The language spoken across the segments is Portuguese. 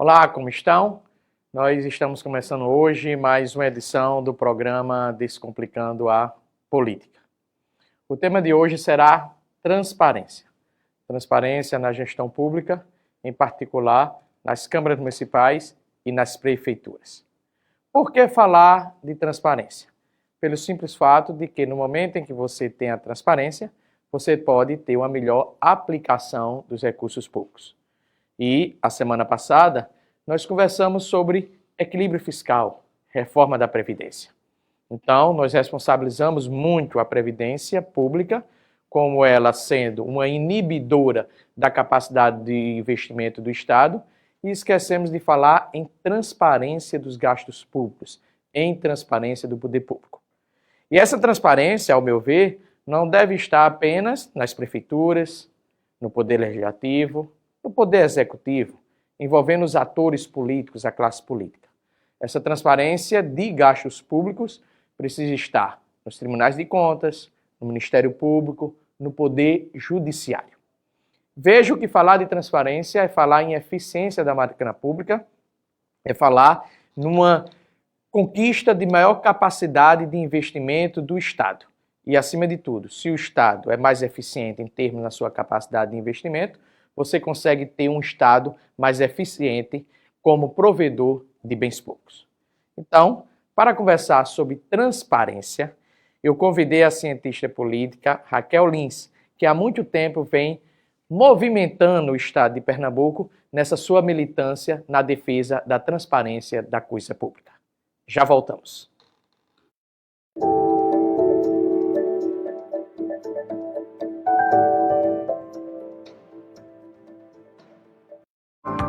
Olá, como estão? Nós estamos começando hoje mais uma edição do programa Descomplicando a Política. O tema de hoje será transparência. Transparência na gestão pública, em particular nas câmaras municipais e nas prefeituras. Por que falar de transparência? Pelo simples fato de que no momento em que você tem a transparência, você pode ter uma melhor aplicação dos recursos públicos. E a semana passada nós conversamos sobre equilíbrio fiscal, reforma da Previdência. Então, nós responsabilizamos muito a Previdência Pública, como ela sendo uma inibidora da capacidade de investimento do Estado, e esquecemos de falar em transparência dos gastos públicos, em transparência do poder público. E essa transparência, ao meu ver, não deve estar apenas nas prefeituras, no Poder Legislativo, no Poder Executivo, envolvendo os atores políticos, a classe política. Essa transparência de gastos públicos precisa estar nos tribunais de contas, no Ministério Público, no Poder Judiciário. Vejo que falar de transparência é falar em eficiência da máquina pública, é falar numa conquista de maior capacidade de investimento do Estado. E, acima de tudo, se o Estado é mais eficiente em termos da sua capacidade de investimento, você consegue ter um Estado mais eficiente como provedor de bens públicos. Então, para conversar sobre transparência, eu convidei a cientista política Raquel Lins, que há muito tempo vem movimentando o Estado de Pernambuco nessa sua militância na defesa da transparência da coisa pública. Já voltamos.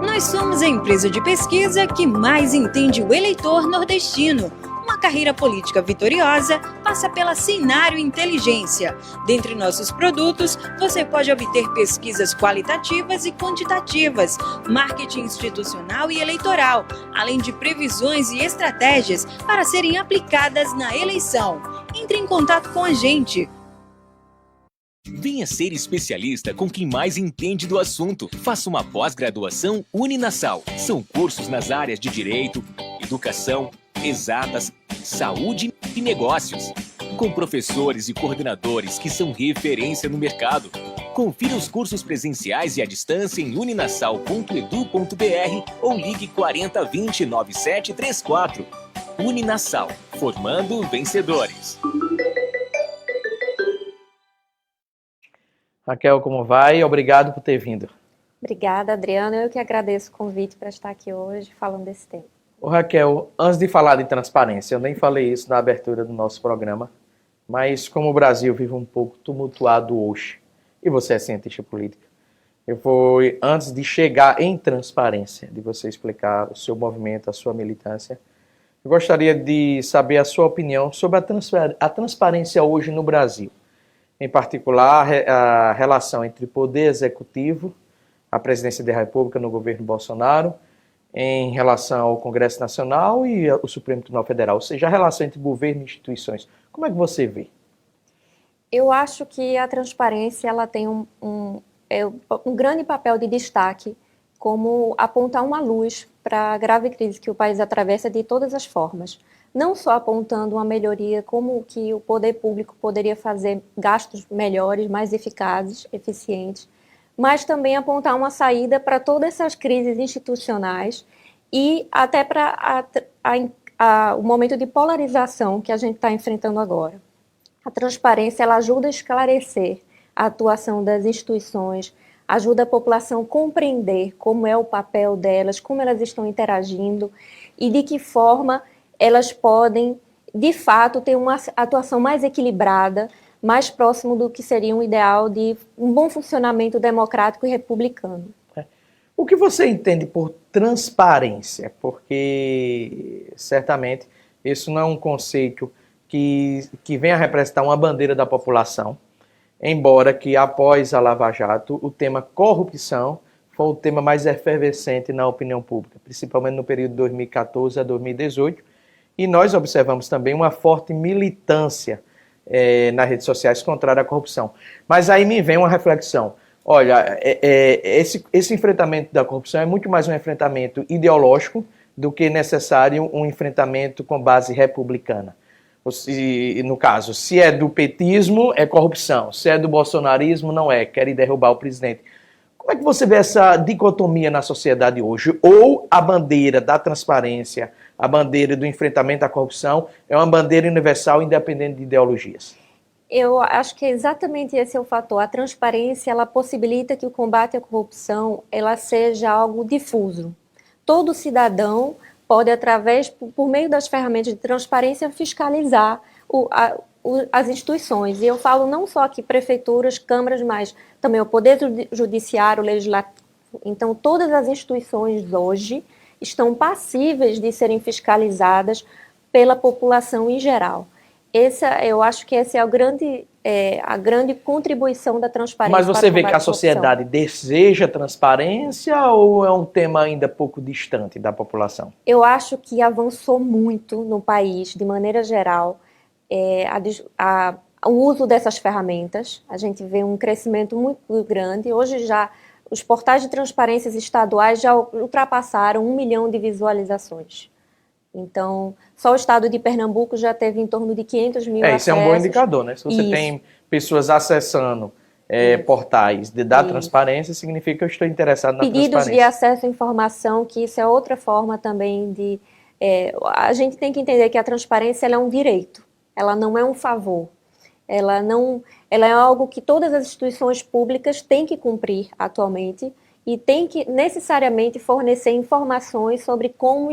Nós somos a empresa de pesquisa que mais entende o eleitor nordestino. Uma carreira política vitoriosa passa pela Cenário Inteligência. Dentre nossos produtos, você pode obter pesquisas qualitativas e quantitativas, marketing institucional e eleitoral, além de previsões e estratégias para serem aplicadas na eleição. Entre em contato com a gente. Venha ser especialista com quem mais entende do assunto. Faça uma pós-graduação Uninasal. São cursos nas áreas de Direito, Educação, Exatas, Saúde e Negócios. Com professores e coordenadores que são referência no mercado. Confira os cursos presenciais e à distância em uninasal.edu.br ou ligue 4020 9734. Uninasal, formando vencedores. Raquel, como vai? Obrigado por ter vindo. Obrigada, Adriana. Eu que agradeço o convite para estar aqui hoje falando desse tema. Ô, Raquel, antes de falar de transparência, eu nem falei isso na abertura do nosso programa, mas como o Brasil vive um pouco tumultuado hoje, e você é cientista política, eu vou, antes de chegar em transparência, de você explicar o seu movimento, a sua militância, eu gostaria de saber a sua opinião sobre a transparência hoje no Brasil. Em particular, a relação entre o Poder Executivo, a Presidência da República no governo Bolsonaro, em relação ao Congresso Nacional e o Supremo Tribunal Federal, ou seja, a relação entre governo e instituições. Como é que você vê? Eu acho que a transparência ela tem um grande papel de destaque, como apontar uma luz para a grave crise que o país atravessa de todas as formas. Não só apontando uma melhoria, como que o poder público poderia fazer gastos melhores, mais eficazes, eficientes, mas também apontar uma saída para todas essas crises institucionais e até para o momento de polarização que a gente está enfrentando agora. A transparência ela ajuda a esclarecer a atuação das instituições, ajuda a população a compreender como é o papel delas, como elas estão interagindo e de que forma elas podem, de fato, ter uma atuação mais equilibrada, mais próximo do que seria um ideal de um bom funcionamento democrático e republicano. O que você entende por transparência? Porque, certamente, isso não é um conceito que vem a representar uma bandeira da população, embora que, após a Lava Jato, o tema corrupção foi o tema mais efervescente na opinião pública, principalmente no período de 2014 a 2018, e nós observamos também uma forte militância nas redes sociais contrária à corrupção. Mas aí me vem uma reflexão. Olha, esse enfrentamento da corrupção é muito mais um enfrentamento ideológico do que necessário um enfrentamento com base republicana. No caso, se é do petismo, é corrupção. Se é do bolsonarismo, não é. Quer derrubar o presidente. Como é que você vê essa dicotomia na sociedade hoje? Ou a bandeira da transparência, a bandeira do enfrentamento à corrupção, é uma bandeira universal independente de ideologias? Eu acho que exatamente esse é o fator. A transparência, ela possibilita que o combate à corrupção ela seja algo difuso. Todo cidadão pode, por meio das ferramentas de transparência, fiscalizar as instituições. E eu falo não só aqui prefeituras, câmaras, mas também o Poder Judiciário, o Legislativo. Então, todas as instituições hoje estão passíveis de serem fiscalizadas pela população em geral. Eu acho que essa é a grande contribuição da transparência. Mas você vê que a sociedade deseja transparência ou é um tema ainda pouco distante da população? Eu acho que avançou muito no país, de maneira geral, o uso dessas ferramentas. A gente vê um crescimento muito grande. Hoje já os portais de transparências estaduais já ultrapassaram 1 milhão de visualizações. Então, só o estado de Pernambuco já teve em torno de 500 mil acessos. Isso é um bom indicador, né? Se você tem pessoas acessando portais da transparência, significa que eu estou interessado na transparência. Pedidos de acesso à informação, que isso é outra forma também de... a gente tem que entender que a transparência ela é um direito, ela não é um favor. Ela é algo que todas as instituições públicas têm que cumprir atualmente e têm que necessariamente fornecer informações sobre como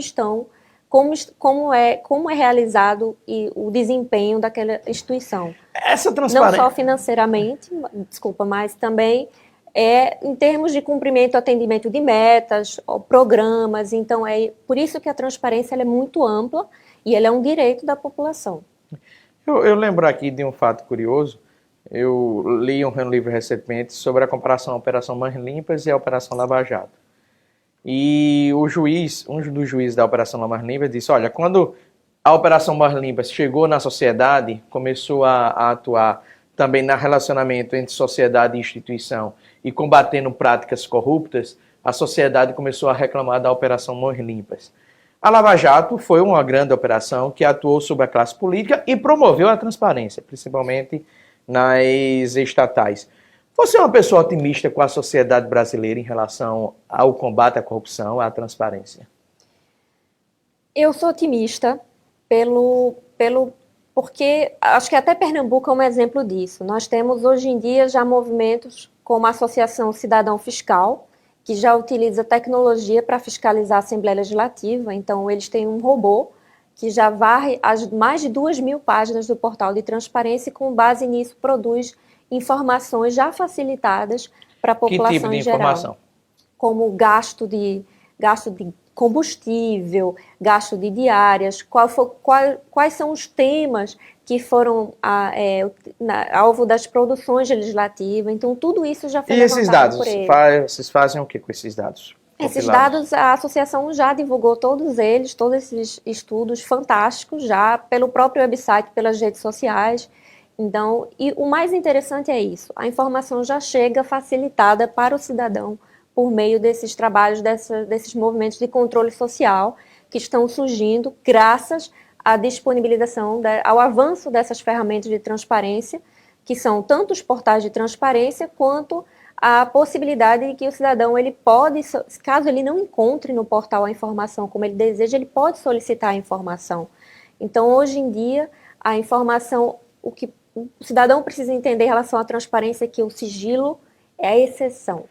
é realizado o desempenho daquela instituição. Essa transparência... Não só financeiramente, mas também em termos de cumprimento, atendimento de metas, programas. Então, por isso que a transparência ela é muito ampla e ela é um direito da população. Eu lembro aqui de um fato curioso. Eu li um livro recentemente sobre a comparação da Operação Mãos Limpas e a Operação Lava Jato. E um dos juízes da Operação Mãos Limpas disse, olha, quando a Operação Mãos Limpas chegou na sociedade, começou a atuar também no relacionamento entre sociedade e instituição e combatendo práticas corruptas, a sociedade começou a reclamar da Operação Mãos Limpas. A Lava Jato foi uma grande operação que atuou sobre a classe política e promoveu a transparência, principalmente nas estatais. Você é uma pessoa otimista com a sociedade brasileira em relação ao combate à corrupção, à transparência? Eu sou otimista porque acho que até Pernambuco é um exemplo disso. Nós temos hoje em dia já movimentos como a Associação Cidadão Fiscal, que já utiliza tecnologia para fiscalizar a Assembleia Legislativa. Então, eles têm um robô que já varre as mais de 2.000 páginas do portal de transparência e, com base nisso, produz informações já facilitadas para a população em geral. Que tipo de informação? Como gasto de combustível, gasto de diárias, quais são os temas que foram alvo das produções legislativas. Então, tudo isso já foi levantado por eles. E esses dados? Vocês fazem o que com esses dados? Esses dados, a associação já divulgou todos esses estudos fantásticos, já pelo próprio website, pelas redes sociais. Então, e o mais interessante é isso, a informação já chega facilitada para o cidadão por meio desses trabalhos, desses movimentos de controle social que estão surgindo graças à disponibilização, ao avanço dessas ferramentas de transparência, que são tanto os portais de transparência quanto a possibilidade de que o cidadão, ele pode, caso ele não encontre no portal a informação como ele deseja, ele pode solicitar a informação. Então, hoje em dia, a informação, o que o cidadão precisa entender em relação à transparência é que o sigilo é a exceção.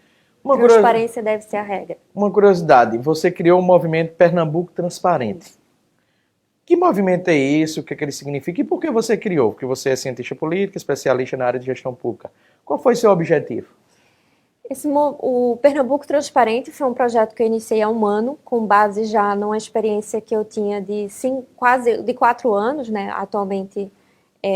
Transparência deve ser a regra. Uma curiosidade, você criou o movimento Pernambuco Transparente. Que movimento é esse? O que ele significa? E por que você criou? Porque você é cientista político, especialista na área de gestão pública. Qual foi o seu objetivo? O Pernambuco Transparente foi um projeto que eu iniciei há 1 ano, com base já numa experiência que eu tinha de 4 anos, né? Atualmente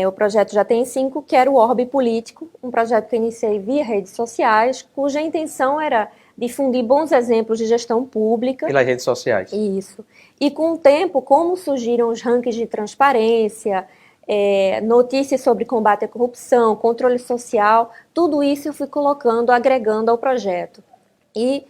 o projeto já tem 5, que era o Orbe Político, um projeto que eu iniciei via redes sociais, cuja intenção era difundir bons exemplos de gestão pública. Pelas redes sociais. Isso. E com o tempo, como surgiram os rankings de transparência, notícias sobre combate à corrupção, controle social, tudo isso eu fui colocando, agregando ao projeto. E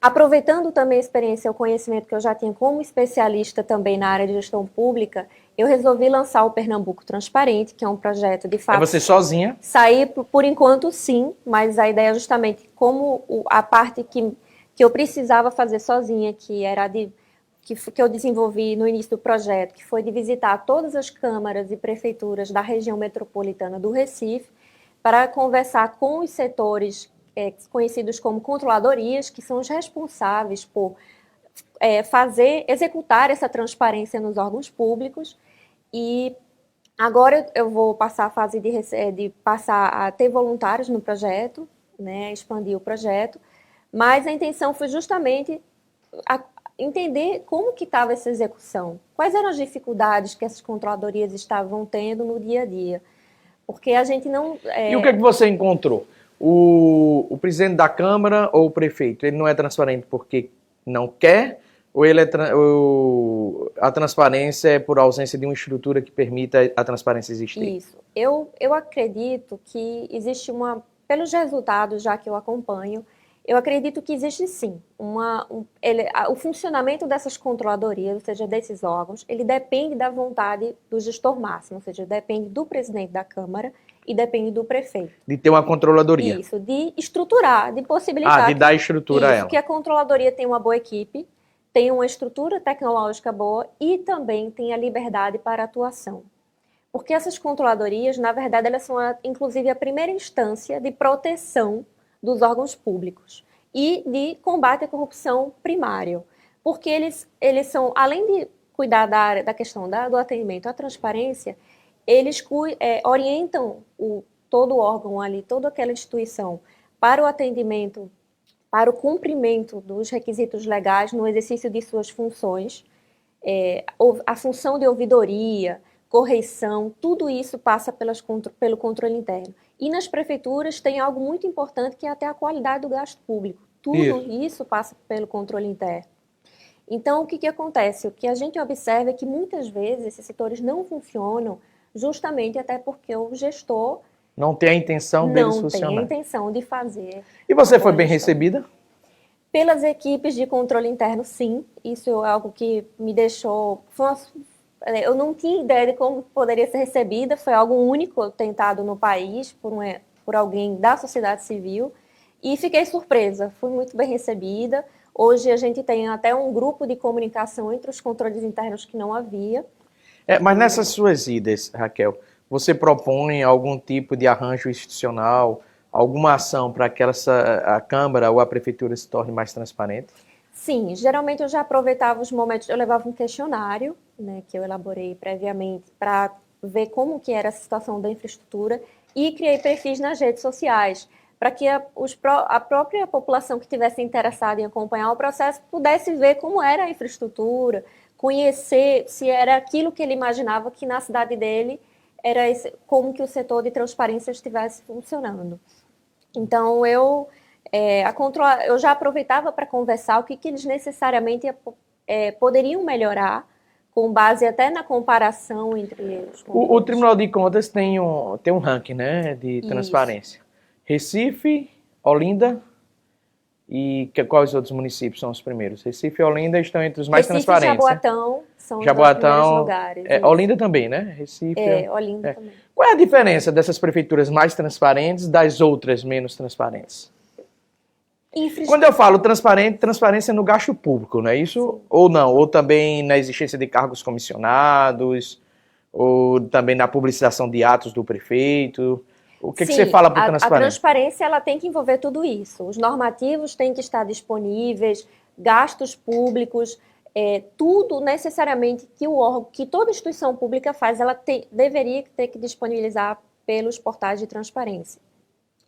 aproveitando também a experiência e o conhecimento que eu já tinha como especialista também na área de gestão pública, eu resolvi lançar o Pernambuco Transparente, que é um projeto de fato... É você sozinha? Sair, por enquanto, sim, mas a ideia é justamente como a parte que eu precisava fazer sozinha, que era que eu desenvolvi no início do projeto, que foi de visitar todas as câmaras e prefeituras da região metropolitana do Recife, para conversar com os setores conhecidos como controladorias, que são os responsáveis por executar essa transparência nos órgãos públicos. E agora eu vou passar a fase de passar a ter voluntários no projeto, né, expandir o projeto, mas a intenção foi justamente entender como que estava essa execução, quais eram as dificuldades que essas controladorias estavam tendo no dia a dia, porque a gente não... E o que é que você encontrou? O presidente da Câmara ou o prefeito, ele não é transparente porque não quer, ou a transparência é por ausência de uma estrutura que permita a transparência existir? Isso. Eu acredito que existe pelos resultados já que eu acompanho, eu acredito que existe sim o funcionamento dessas controladorias, ou seja, desses órgãos, ele depende da vontade do gestor máximo, ou seja, depende do presidente da Câmara e depende do prefeito. De ter uma controladoria. Isso, de estruturar, de possibilitar... de dar estrutura a ela. Que a controladoria tenha uma boa equipe, tenha uma estrutura tecnológica boa e também tenha liberdade para atuação. Porque essas controladorias, na verdade, elas são, inclusive, a primeira instância de proteção dos órgãos públicos e de combate à corrupção primário. Porque eles são, além de cuidar da questão do atendimento à transparência, eles orientam todo o órgão ali, toda aquela instituição para o atendimento, para o cumprimento dos requisitos legais no exercício de suas funções, a função de ouvidoria, correição, tudo isso passa pelo controle interno. E nas prefeituras tem algo muito importante que é até a qualidade do gasto público. Tudo isso passa pelo controle interno. Então, o que acontece? O que a gente observa é que muitas vezes esses setores não funcionam justamente até porque o gestor não tem a intenção deles funcionar. Não tem a intenção de fazer. E você foi bem recebida? Pelas equipes de controle interno, sim. Isso é algo que me deixou... Eu não tinha ideia de como poderia ser recebida. Foi algo único tentado no país por alguém da sociedade civil. E fiquei surpresa. Fui muito bem recebida. Hoje a gente tem até um grupo de comunicação entre os controles internos que não havia. Mas nessas suas idas, Raquel, você propõe algum tipo de arranjo institucional, alguma ação para que a Câmara ou a Prefeitura se torne mais transparente? Sim, geralmente eu já aproveitava os momentos, eu levava um questionário, né, que eu elaborei previamente para ver como que era a situação da infraestrutura e criei perfis nas redes sociais, para que a própria população que estivesse interessada em acompanhar o processo pudesse ver como era a infraestrutura, conhecer se era aquilo que ele imaginava que na cidade dele era como que o setor de transparência estivesse funcionando. Então, eu já aproveitava para conversar o que eles necessariamente poderiam melhorar, com base até na comparação entre eles. O Tribunal de Contas tem um ranking, né, de transparência. Isso. Recife, Olinda e quais outros municípios são os primeiros? Recife e Olinda estão entre os mais transparentes. Recife e Jaboatão são os primeiros lugares. Olinda também, né? Recife. Olinda também. Qual é a diferença dessas prefeituras mais transparentes das outras menos transparentes? Quando eu falo transparência no gasto público, não é isso? Sim. Ou não? Ou também na existência de cargos comissionados, ou também na publicização de atos do prefeito? O que você fala por transparência? A transparência ela tem que envolver tudo isso. Os normativos têm que estar disponíveis, gastos públicos, tudo necessariamente que toda instituição pública faz, ela deveria ter que disponibilizar pelos portais de transparência.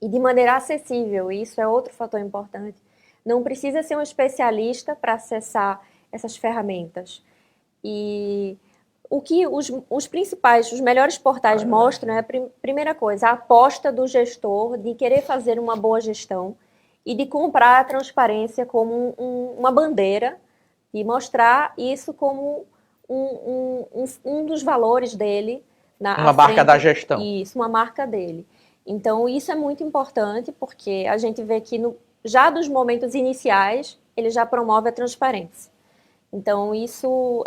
E de maneira acessível, isso é outro fator importante. Não precisa ser um especialista para acessar essas ferramentas. E o que os melhores portais mostram é a primeira coisa, a aposta do gestor de querer fazer uma boa gestão e de comprar a transparência como uma bandeira e mostrar isso como um dos valores dele Uma marca da gestão. Isso, uma marca dele. Então, isso é muito importante, porque a gente vê que já dos momentos iniciais, ele já promove a transparência. Então, isso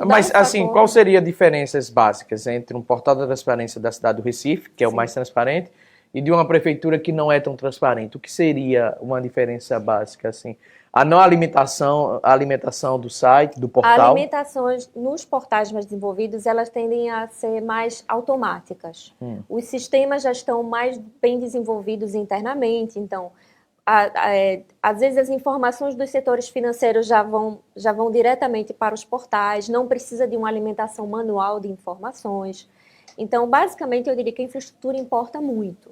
Mas, assim, qual seria as diferenças básicas entre um portal da transparência da cidade do Recife, que é o mais transparente, e de uma prefeitura que não é tão transparente? O que seria uma diferença básica, assim? A não alimentação do site, do portal? As alimentações nos portais mais desenvolvidos, elas tendem a ser mais automáticas. Os sistemas já estão mais bem desenvolvidos internamente, então, às vezes as informações dos setores financeiros já vão diretamente para os portais, não precisa de uma alimentação manual de informações. Então, basicamente, eu diria que a infraestrutura importa muito.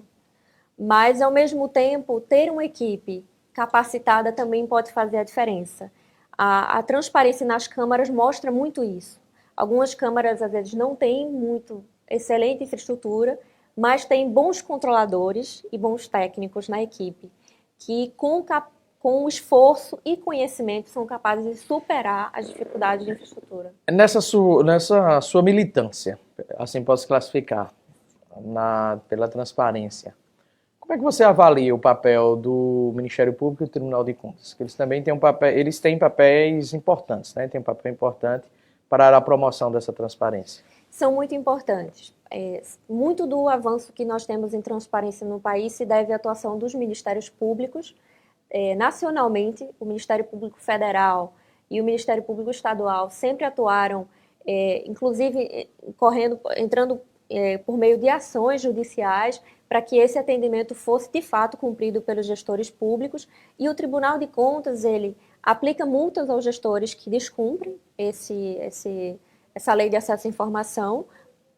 Mas, ao mesmo tempo, ter uma equipe capacitada também pode fazer a diferença. A transparência nas câmaras mostra muito isso. Algumas câmaras, às vezes, não têm muito excelente infraestrutura, mas têm bons controladores e bons técnicos na equipe, que com esforço e conhecimento são capazes de superar as dificuldades de infraestrutura. Nessa sua militância, assim posso classificar, pela transparência, como é que você avalia o papel do Ministério Público e do Tribunal de Contas? Que eles também têm eles têm papéis importantes, né? Tem um papel importante para a promoção dessa transparência. São muito importantes. Muito do avanço que nós temos em transparência no país se deve à atuação dos Ministérios Públicos. Nacionalmente, o Ministério Público Federal e o Ministério Público Estadual sempre atuaram, inclusive entrando por meio de ações judiciais, para que esse atendimento fosse de fato cumprido pelos gestores públicos, e o Tribunal de Contas, ele aplica multas aos gestores que descumprem essa lei de acesso à informação,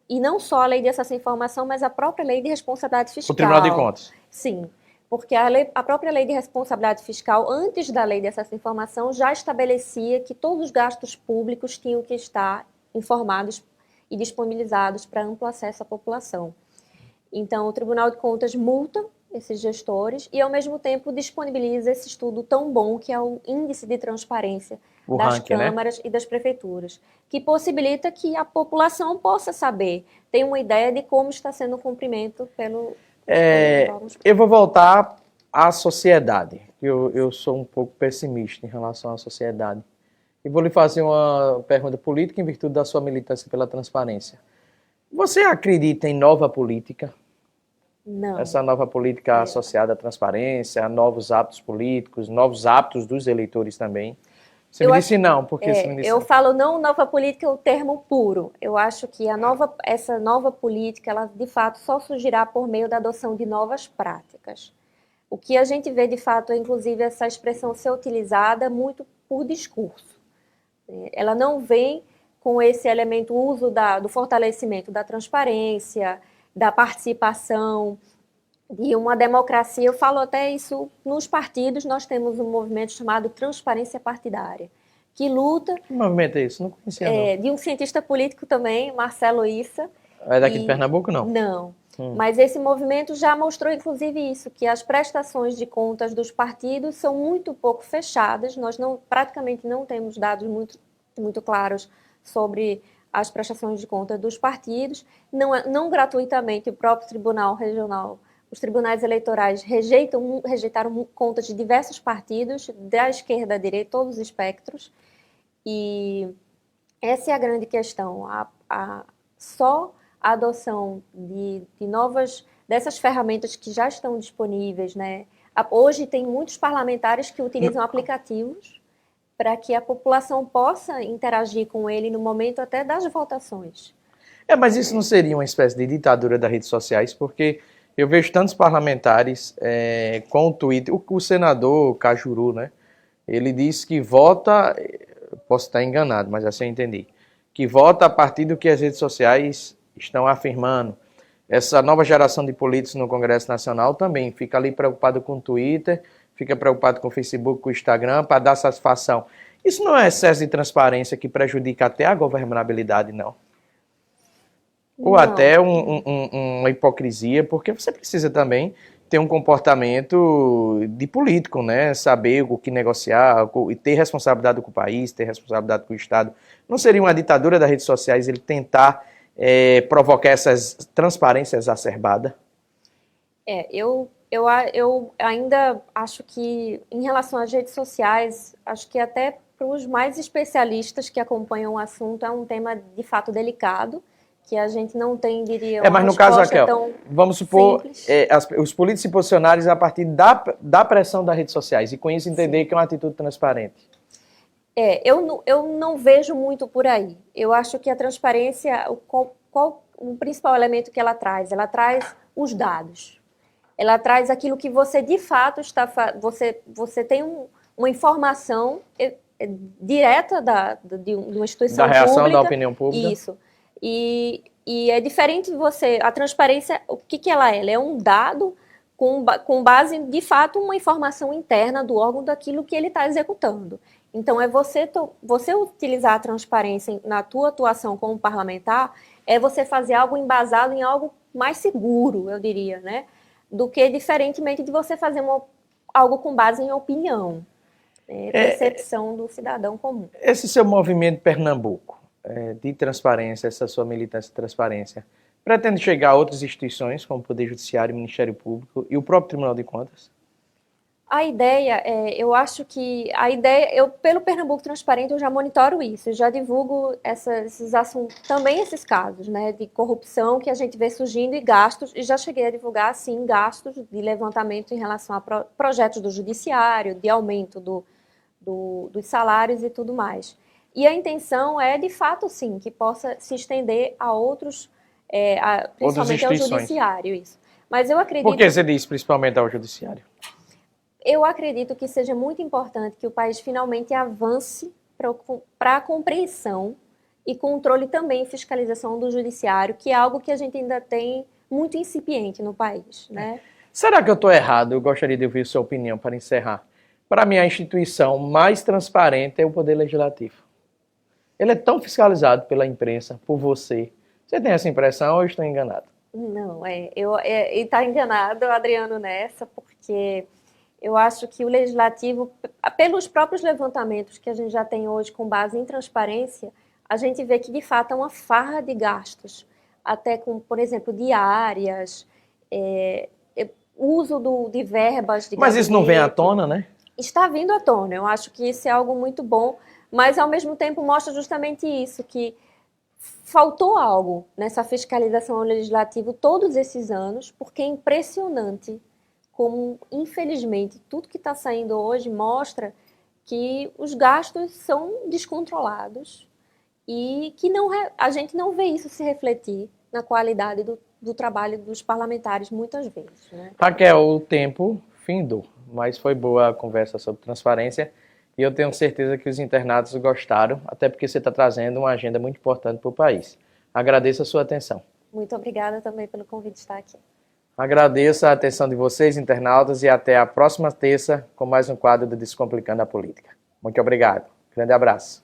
e não só a lei de acesso à informação, mas a própria lei de responsabilidade fiscal. O Tribunal de Contas. Sim, porque a própria lei de responsabilidade fiscal, antes da lei de acesso à informação, já estabelecia que todos os gastos públicos tinham que estar informados e disponibilizados para amplo acesso à população. Então, o Tribunal de Contas multa esses gestores e, ao mesmo tempo, disponibiliza esse estudo tão bom que é o Índice de Transparência das câmaras, né? E das prefeituras, que possibilita que a população possa saber, ter uma ideia de como está sendo o cumprimento pelo eu vou voltar à sociedade. Eu sou um pouco pessimista em relação à sociedade. E vou lhe fazer uma pergunta política em virtude da sua militância pela transparência. Você acredita em nova política? Não. Essa nova política associada à transparência, a novos hábitos políticos, novos hábitos dos eleitores também? Você me disse não, porque você me disse eu falo não nova política, é o termo puro. Eu acho que essa nova política, ela de fato só surgirá por meio da adoção de novas práticas. O que a gente vê de fato é inclusive essa expressão ser utilizada muito por discurso. Ela não vem com esse elemento, o uso do fortalecimento da transparência, da participação, de uma democracia. Eu falo até isso nos partidos, nós temos um movimento chamado Transparência Partidária, que luta... Que movimento é isso? Não conhecia, não. De um cientista político também, Marcelo Issa. É daqui de Pernambuco, não? Não. Mas esse movimento já mostrou, inclusive, isso, que as prestações de contas dos partidos são muito pouco fechadas. Nós praticamente não temos dados muito claros sobre as prestações de contas dos partidos. Não gratuitamente, o próprio Tribunal Regional, os tribunais eleitorais rejeitaram contas de diversos partidos, da esquerda à direita, todos os espectros. E essa é a grande questão. Só a adoção dessas ferramentas que já estão disponíveis, né? Hoje tem muitos parlamentares que utilizam aplicativos para que a população possa interagir com ele no momento até das votações. Mas isso não seria uma espécie de ditadura das redes sociais? Porque eu vejo tantos parlamentares com o Twitter. O senador Cajuru, né? Ele disse que vota, posso estar enganado, mas assim eu entendi, que vota a partir do que as redes sociais estão afirmando. Essa nova geração de políticos no Congresso Nacional também fica ali preocupado com o Twitter, fica preocupado com o Facebook, com o Instagram, para dar satisfação. Isso não é excesso de transparência que prejudica até a governabilidade, não? Ou até uma hipocrisia, porque você precisa também ter um comportamento de político, né? Saber o que negociar, e ter responsabilidade com o país, ter responsabilidade com o Estado. Não seria uma ditadura das redes sociais ele tentar provocar essa transparência exacerbada? Eu ainda acho que, em relação às redes sociais, acho que até para os mais especialistas que acompanham o assunto, é um tema de fato delicado, que a gente não tem, diria, uma mas no caso, Raquel, tão vamos supor, simples. Os políticos se posicionarem a partir da pressão das redes sociais e com isso entender que é uma atitude transparente. Eu não vejo muito por aí. Eu acho que a transparência, o principal elemento que ela traz? Ela traz os dados. Ela traz aquilo que você de fato está você tem uma informação direta de uma instituição pública. Da reação da opinião pública. Isso. E é diferente a transparência, o que ela é? Ela é um dado com base, de fato, uma informação interna do órgão daquilo que ele está executando. Então, você utilizar a transparência na tua atuação como parlamentar, é você fazer algo embasado em algo mais seguro, eu diria, né? Do que diferentemente de você fazer algo com base em opinião, percepção do cidadão comum. Esse seu movimento Pernambuco de transparência, essa sua militância de transparência, pretende chegar a outras instituições, como o Poder Judiciário, o Ministério Público e o próprio Tribunal de Contas? A ideia, eu acho que pelo Pernambuco Transparente, eu já monitoro isso, eu já divulgo esses assuntos, também esses casos, né, de corrupção que a gente vê surgindo e gastos, e já cheguei a divulgar, sim, gastos de levantamento em relação a projetos do Judiciário, de aumento dos salários e tudo mais. E a intenção é, de fato, sim, que possa se estender a outros, principalmente ao Judiciário, isso. Mas eu acredito... Por que você diz principalmente ao Judiciário? Eu acredito que seja muito importante que o país finalmente avance para a compreensão e controle também e fiscalização do judiciário, que é algo que a gente ainda tem muito incipiente no país, né? Será que eu estou errado? Eu gostaria de ouvir sua opinião para encerrar. Para mim, a instituição mais transparente é o Poder Legislativo. Ele é tão fiscalizado pela imprensa, por você. Você tem essa impressão ou eu estou enganado? Não, está enganado, Adriano, nessa, porque... Eu acho que o Legislativo, pelos próprios levantamentos que a gente já tem hoje com base em transparência, a gente vê que, de fato, é uma farra de gastos, até com, por exemplo, diárias, uso de verbas de Mas isso não vem à tona, né? Está vindo à tona. Eu acho que isso é algo muito bom, mas, ao mesmo tempo, mostra justamente isso, que faltou algo nessa fiscalização ao Legislativo todos esses anos, porque é impressionante como, infelizmente, tudo que está saindo hoje mostra que os gastos são descontrolados e que a gente não vê isso se refletir na qualidade do trabalho dos parlamentares, muitas vezes, né? Raquel, o tempo findou, mas foi boa a conversa sobre transparência e eu tenho certeza que os internados gostaram, até porque você está trazendo uma agenda muito importante para o país. Agradeço a sua atenção. Muito obrigada também pelo convite de estar aqui. Agradeço a atenção de vocês, internautas, e até a próxima terça com mais um quadro do Descomplicando a Política. Muito obrigado. Grande abraço.